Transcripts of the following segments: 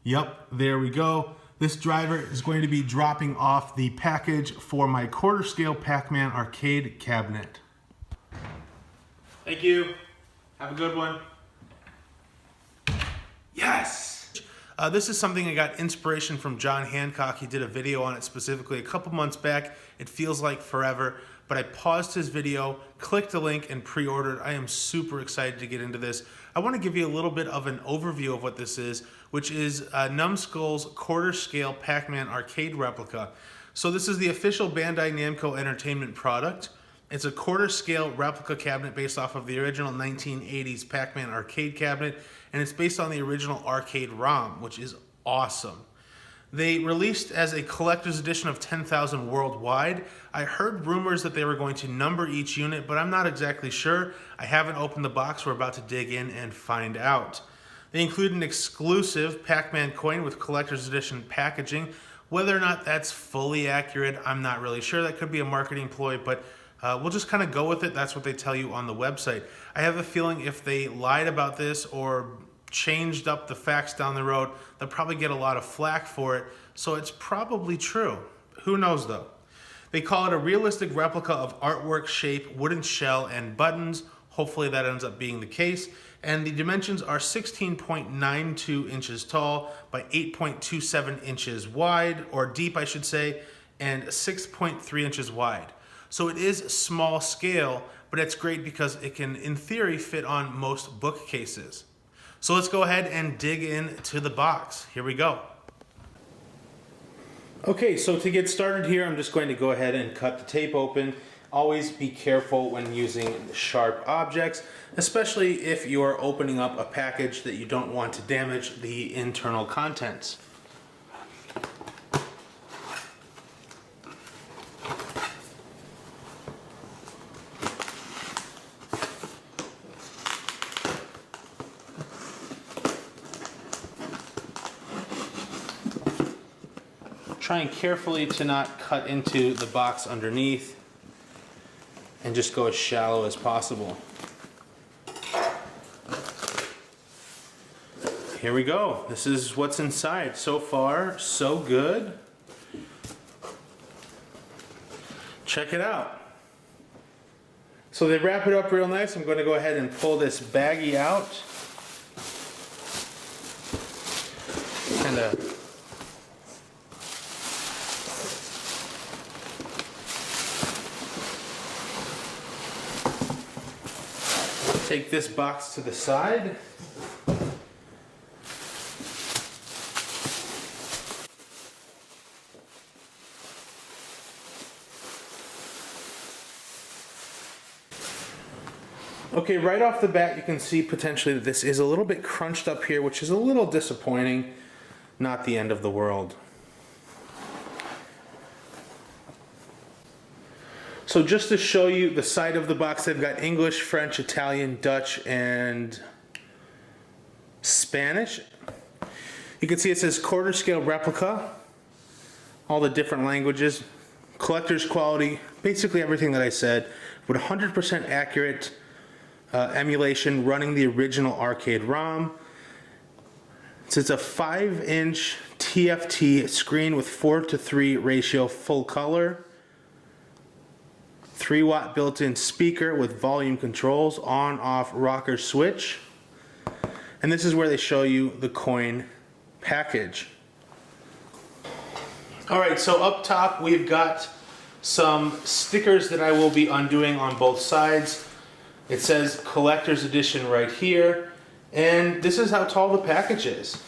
Yep, there we go. This driver is going to be dropping off the package for my quarter scale Pac-Man arcade cabinet. Thank you. Have a good one. Yes! This is something I got inspiration from John Hancock. He did a video on it specifically a couple months back. It feels like forever, but I paused his video, clicked the link, and pre-ordered. I am super excited to get into this. I want to give you a little bit of an overview of what this is, which is Numskull's quarter scale Pac-Man arcade replica. So this is the official Bandai Namco Entertainment product. It's a quarter scale replica cabinet based off of the original 1980s Pac-Man arcade cabinet, and it's based on the original arcade ROM, which is awesome. They released as a collector's edition of 10,000 worldwide. I heard rumors that they were going to number each unit, but I'm not exactly sure. I haven't opened the box. We're about to dig in and find out. They include an exclusive Pac-Man coin with collector's edition packaging. Whether or not that's fully accurate, I'm not really sure. That could be a marketing ploy, but we'll just kind of go with it. That's what they tell you on the website. I have a feeling if they lied about this or changed up the facts down the road, they'll probably get a lot of flack for it. So it's probably true. Who knows though? They call it a realistic replica of artwork, shape, wooden shell, and buttons. Hopefully that ends up being the case. And the dimensions are 16.92 inches tall by 8.27 inches wide, or deep I should say, and 6.3 inches wide. So it is small scale, but it's great because it can, in theory, fit on most bookcases. So let's go ahead and dig into the box. Here we go. Okay, so to get started here, I'm just going to go ahead and cut the tape open. Always be careful when using sharp objects, especially if you're opening up a package that you don't want to damage the internal contents. Trying carefully to not cut into the box underneath and just go as shallow as possible. Here we go. This is what's inside. So far, so good. Check it out. So they wrap it up real nice. I'm going to go ahead and pull this baggie out. Kind of take this box to the side. Okay, right off the bat you can see potentially that this is a little bit crunched up here, which is a little disappointing. Not the end of the world. So just to show you the side of the box, they've got English, French, Italian, Dutch, and Spanish. You can see it says quarter scale replica, all the different languages, collector's quality, basically everything that I said, with 100% accurate emulation running the original arcade ROM. So it's a 5-inch TFT screen with 4:3 ratio full color. 3-watt built-in speaker with volume controls, on-off rocker switch. And this is where they show you the coin package. Alright, so up top we've got some stickers that I will be undoing on both sides. It says collector's edition right here, and this is how tall the package is.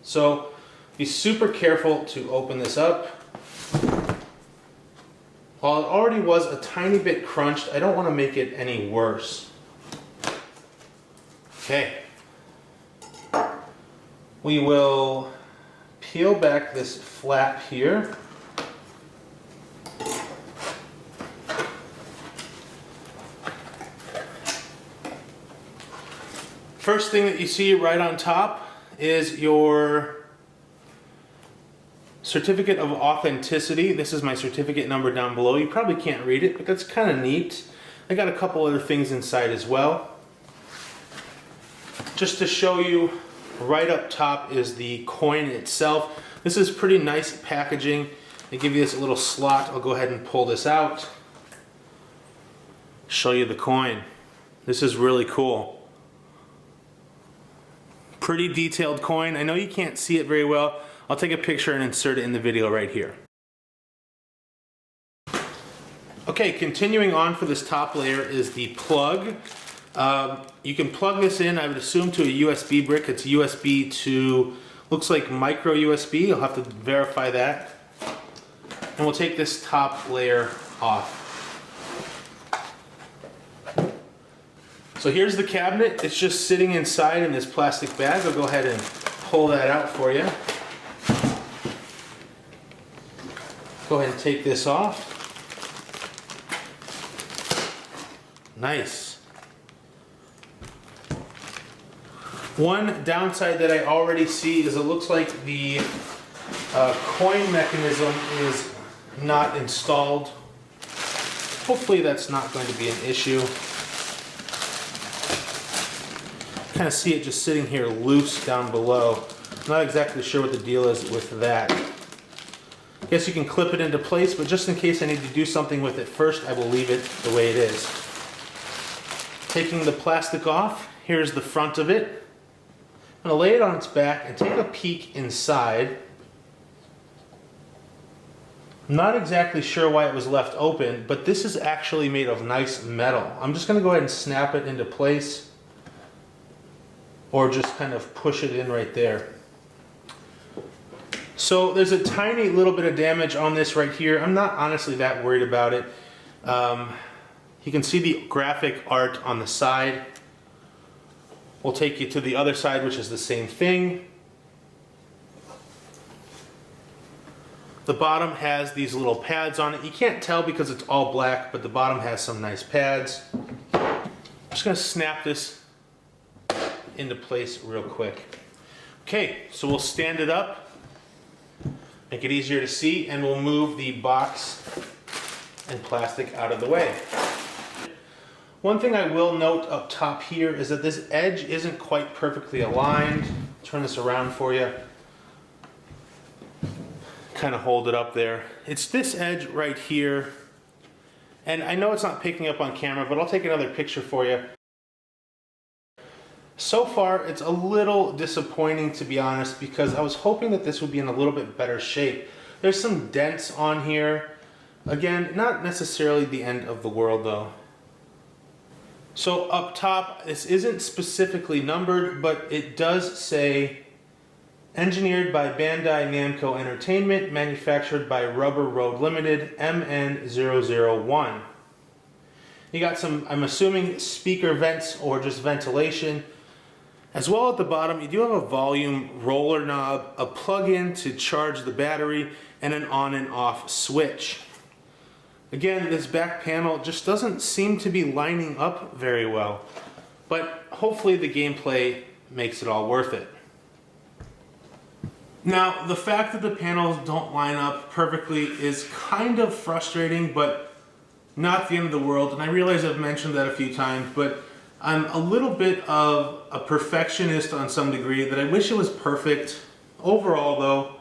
So be super careful to open this up. While it already was a tiny bit crunched, I don't want to make it any worse. Okay. We will peel back this flap here. First thing that you see right on top is your certificate of authenticity. This is my certificate number down below. You probably can't read it, but that's kind of neat. I got a couple other things inside as well. Just to show you Right up top is the coin itself. This is pretty nice packaging. They give you this little slot. I'll go ahead and pull this out. Show you the coin. This is really cool. Pretty detailed coin. I know you can't see it very well. I'll take a picture and insert it in the video right here. Okay, continuing on for this top layer is the plug. You can plug this in, I would assume, to a USB brick. It's USB to, looks like micro USB. You'll have to verify that. And we'll take this top layer off. So here's the cabinet. It's just sitting inside in this plastic bag. I'll go ahead and pull that out for you. Go ahead and take this off. Nice. One downside that I already see is it looks like the coin mechanism is not installed. Hopefully that's not going to be an issue. Kind of see it just sitting here loose down below. Not exactly sure what the deal is with that. I guess you can clip it into place, but just in case I need to do something with it first, I will leave it the way it is. Taking the plastic off, here's the front of it. I'm going to lay it on its back and take a peek inside. I'm not exactly sure why it was left open, but this is actually made of nice metal. I'm just going to go ahead and snap it into place, or just kind of push it in right there. So there's a tiny little bit of damage on this right here. I'm not honestly that worried about it. You can see the graphic art on the side. We'll take you to the other side, which is the same thing. The bottom has these little pads on it. You can't tell because it's all black, but the bottom has some nice pads. I'm just gonna snap this into place real quick. Okay, so we'll stand it up, make it easier to see, and we'll move the box and plastic out of the way. One thing I will note up top here is that this edge isn't quite perfectly aligned. Turn this around for you. Kind of hold it up there. It's this edge right here. And I know it's not picking up on camera, but I'll take another picture for you. So far, it's a little disappointing, to be honest, because I was hoping that this would be in a little bit better shape. There's some dents on here. Again, not necessarily the end of the world, though. So up top, this isn't specifically numbered, but it does say, engineered by Bandai Namco Entertainment, manufactured by Rubber Road Limited, MN001. You got some, I'm assuming, speaker vents or just ventilation. As well at the bottom, you do have a volume roller knob, a plug-in to charge the battery, and an on and off switch. Again, this back panel just doesn't seem to be lining up very well, but hopefully the gameplay makes it all worth it. Now, the fact that the panels don't line up perfectly is kind of frustrating, but not the end of the world, and I realize I've mentioned that a few times, but I'm a little bit of a perfectionist on some degree, that I wish it was perfect. Overall though,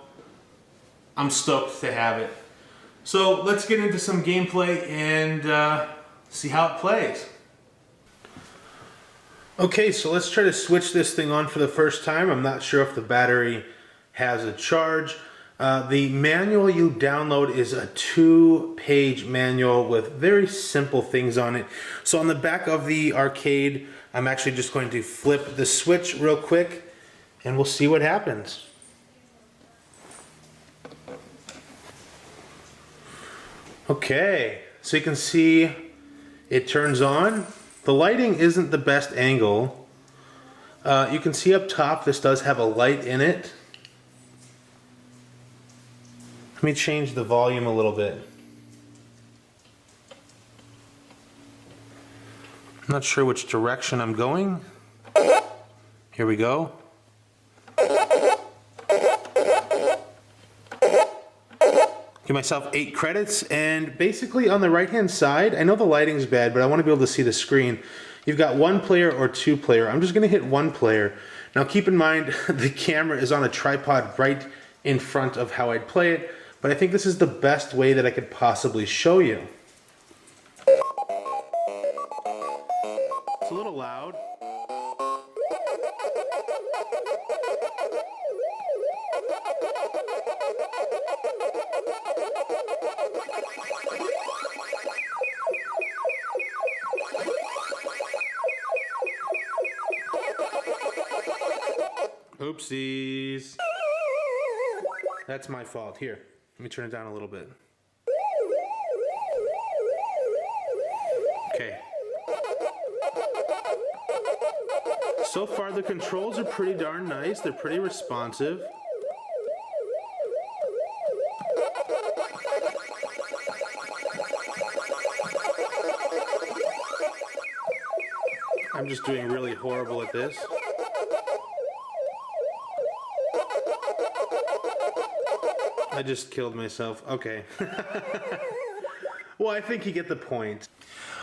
I'm stoked to have it. So let's get into some gameplay and see how it plays. Okay, so let's try to switch this thing on for the first time. I'm not sure if the battery has a charge. The manual you download is a 2-page manual with very simple things on it. So on the back of the arcade, I'm actually just going to flip the switch real quick and we'll see what happens. Okay, so you can see it turns on. The lighting isn't the best angle. You can see up top this does have a light in it. Let me change the volume a little bit. I'm not sure which direction I'm going. Here we go. Give myself 8 credits, and basically on the right hand side, I know the lighting's bad, but I want to be able to see the screen. You've got 1 player or 2 player. I'm just going to hit 1 player. Now keep in mind, the camera is on a tripod right in front of how I'd play it, but I think this is the best way that I could possibly show you. It's a little loud. Oopsies. That's my fault. Here, let me turn it down a little bit. Okay. So far the controls are pretty darn nice. They're pretty responsive. I'm just doing really horrible at this. I just killed myself. Okay. Well, I think you get the point.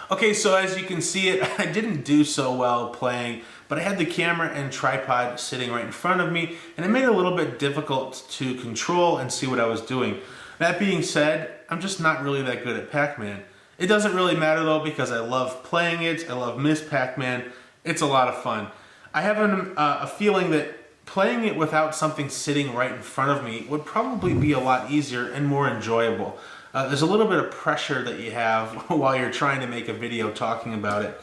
Okay, so as you can see it, I didn't do so well playing, but I had the camera and tripod sitting right in front of me, and it made it a little bit difficult to control and see what I was doing. That being said, I'm just not really that good at Pac-Man. It doesn't really matter though, because I love playing it. I love Miss Pac-Man. It's a lot of fun. I have a feeling that playing it without something sitting right in front of me would probably be a lot easier and more enjoyable. There's a little bit of pressure that you have while you're trying to make a video talking about it.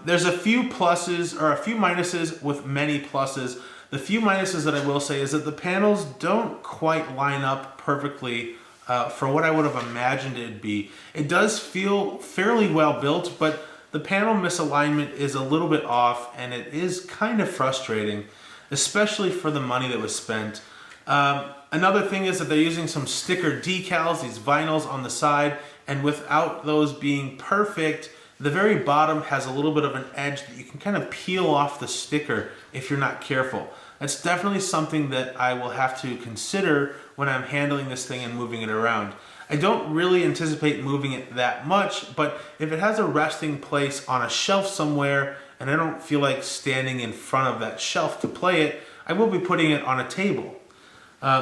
There's a few pluses or a few minuses with many pluses. The few minuses that I will say is that the panels don't quite line up perfectly for what I would have imagined it'd be. It does feel fairly well built, but the panel misalignment is a little bit off, and it is kind of frustrating, especially for the money that was spent. Another thing is that they're using some sticker decals, these vinyls on the side, and without those being perfect, the very bottom has a little bit of an edge that you can kind of peel off the sticker if you're not careful. That's definitely something that I will have to consider when I'm handling this thing and moving it around. I don't really anticipate moving it that much, but if it has a resting place on a shelf somewhere and I don't feel like standing in front of that shelf to play it, I will be putting it on a table.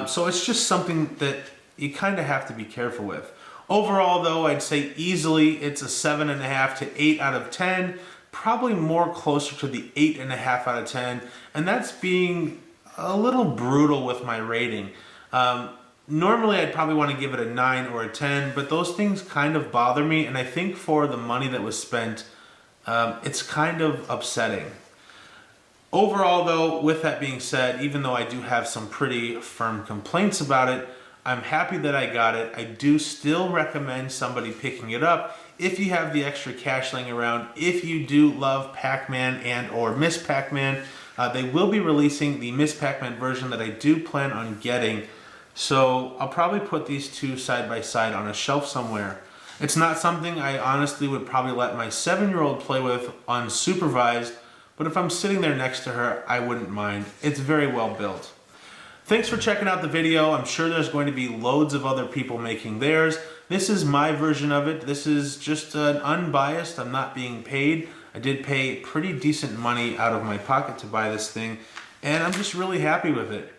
So it's just something that you kind of have to be careful with. Overall though, I'd say easily it's a 7.5 to 8 out of 10, probably more closer to the 8.5 out of 10, and that's being a little brutal with my rating. Normally I'd probably want to give it a 9 or a 10, but those things kind of bother me, and I think for the money that was spent, it's kind of upsetting. Overall though, with that being said, even though I do have some pretty firm complaints about it, I'm happy that I got it. I do still recommend somebody picking it up if you have the extra cash laying around. If you do love Pac-Man and or Miss Pac-Man, they will be releasing the Miss Pac-Man version that I do plan on getting. So I'll probably put these two side by side on a shelf somewhere. It's not something I honestly would probably let my 7-year-old play with unsupervised, but if I'm sitting there next to her, I wouldn't mind. It's very well built. Thanks for checking out the video. I'm sure there's going to be loads of other people making theirs. This is my version of it. This is just an unbiased. I'm not being paid. I did pay pretty decent money out of my pocket to buy this thing, and I'm just really happy with it.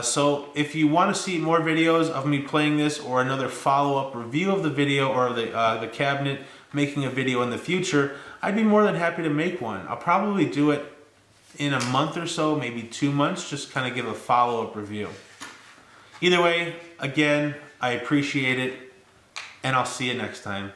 So if you want to see more videos of me playing this or another follow-up review of the video or the cabinet, making a video in the future, I'd be more than happy to make one. I'll probably do it in a month or so, maybe 2 months, just kind of give a follow-up review. Either way, again, I appreciate it, and I'll see you next time.